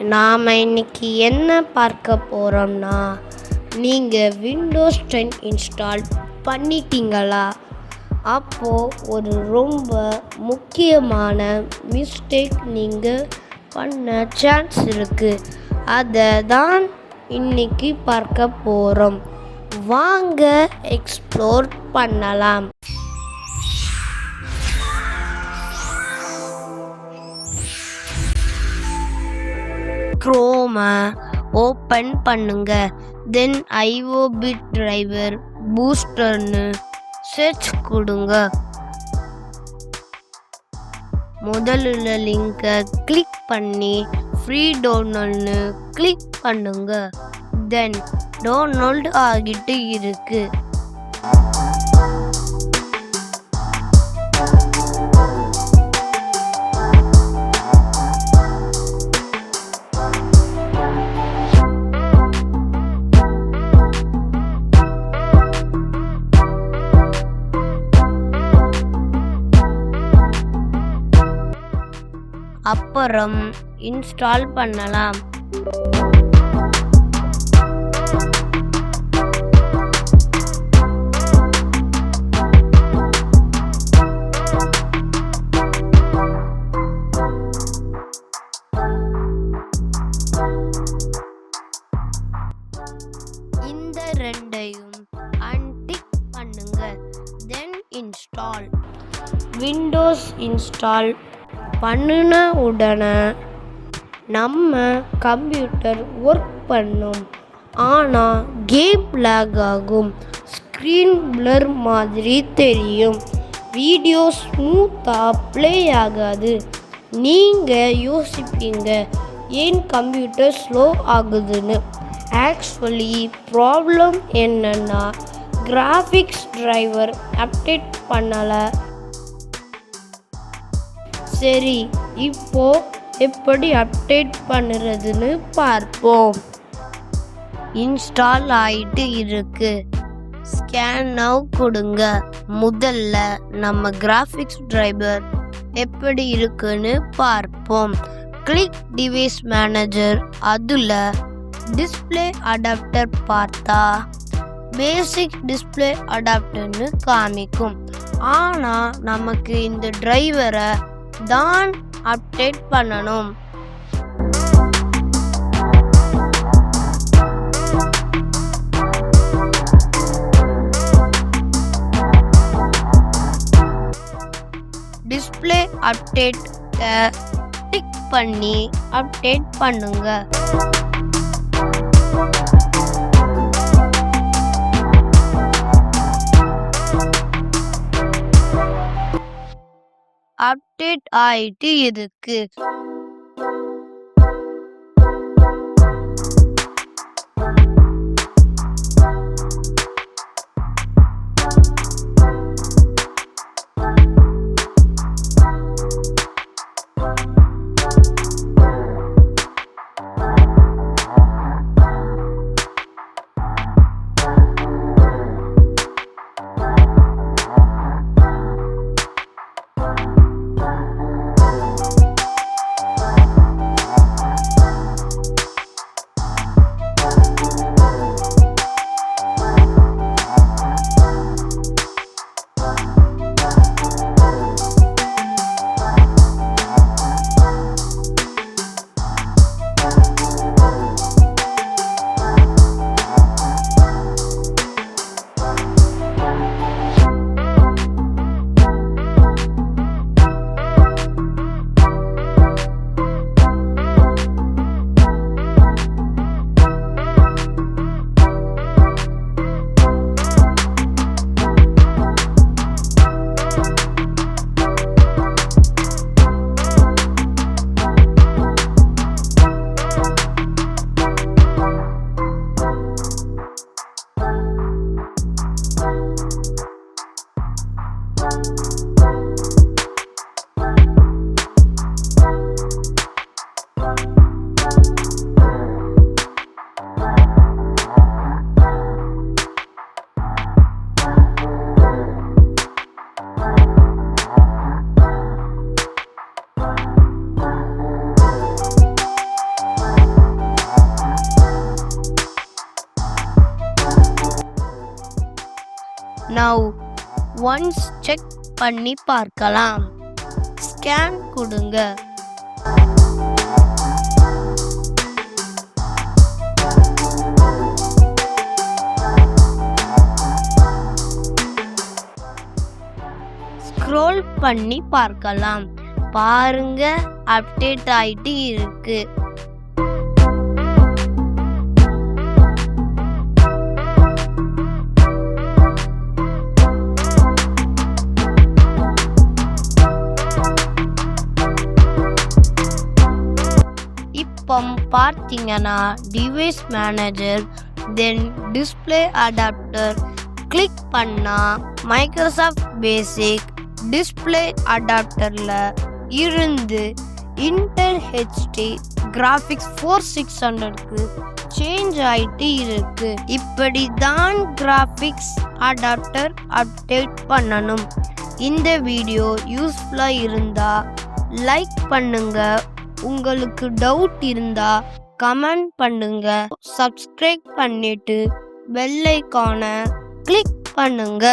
நாம் இன்னைக்கு என்ன பார்க்க போகிறோம்னா, நீங்கள் விண்டோஸ் 10 இன்ஸ்டால் பண்ணிட்டீங்களா? அப்போது ஒரு ரொம்ப முக்கியமான மிஸ்டேக் நீங்கள் பண்ண சான்ஸ் இருக்குது. அதை தான் இன்னைக்கு பார்க்க போகிறோம். வாங்க எக்ஸ்ப்ளோர் பண்ணலாம். குரோமை ஓப்பன் பண்ணுங்க. தென் ஐஓபிட் டிரைவர் பூஸ்டர்னு சர்ச் கொடுங்க. முதல்ல லிங்கை கிளிக் பண்ணி ஃப்ரீ டவுன்லோட்னு கிளிக் பண்ணுங்க. தென் டவுன்லோட் ஆகிட்டு இருக்கு. அப்புறம் இன்ஸ்டால் பண்ணலாம். இந்த ரெண்டையும் அன்டிக் பண்ணுங்க. தென் இன்ஸ்டால். விண்டோஸ் இன்ஸ்டால் பண்ணின உடனே நம்ம கம்ப்யூட்டர் ஒர்க் பண்ணும். ஆனால் கேம் லேக் ஆகும். ஸ்க்ரீன் பிளர் மாதிரி தெரியும். வீடியோ ஸ்மூத்தாக ப்ளே ஆகாது. நீங்கள் யோசிப்பீங்க, ஏன் கம்ப்யூட்டர் ஸ்லோ ஆகுதுன்னு. ஆக்சுவலி ப்ராப்ளம் என்னன்னா, கிராஃபிக்ஸ் டிரைவர் அப்டேட் பண்ணலை. சரி, இப்போ எப்படி அப்டேட் பண்ணுறதுன்னு பார்ப்போம். இன்ஸ்டால் ஆகிட்டு இருக்கு. ஸ்கேன் நவ் கொடுங்க. முதல்ல நம்ம கிராஃபிக்ஸ் டிரைவர் எப்படி இருக்குன்னு பார்ப்போம். Click device manager. அதில் டிஸ்பிளே அடாப்டர் பார்த்தா பேசிக் டிஸ்பிளே அடாப்டர்னு காமிக்கும். ஆனால் நமக்கு இந்த டிரைவரை தான் அப்டேட் பண்ணணும். டிஸ்பிளே அப்டேட் டிக் பண்ணி அப்டேட் பண்ணுங்க. அப்டேட் ஆயிட்டு இருக்கு. நவ் ஒன்ஸ் செக் பண்ணி பார்க்கலாம். ஸ்கேன் கொடுங்க. ஸ்க்ரோல் பண்ணி பார்க்கலாம். பாருங்க, அப்டேட் ஆயிட்டு இருக்கு. இப்போ பார்த்தீங்கன்னா டிவைஸ் மேனேஜர், தென் டிஸ்பிளே அடாப்டர் கிளிக் பண்ணா மைக்ரோசாஃப்ட் பேசிக் டிஸ்பிளே அடாப்டர்ல இருந்து இன்டெல் ஹெச்டி கிராஃபிக்ஸ் 4600க்கு சேஞ்ச் ஆயிட்டு இருக்கு. இப்படி தான் கிராஃபிக்ஸ் அடாப்டர் அப்டேட் பண்ணணும். இந்த வீடியோ யூஸ்ஃபுல்லா இருந்தா லைக் பண்ணுங்க. உங்களுக்கு டவுட் இருந்தா கமெண்ட் பண்ணுங்க. சப்ஸ்கிரைப் பண்ணிட்டு பெல் ஐகானை கிளிக் பண்ணுங்க.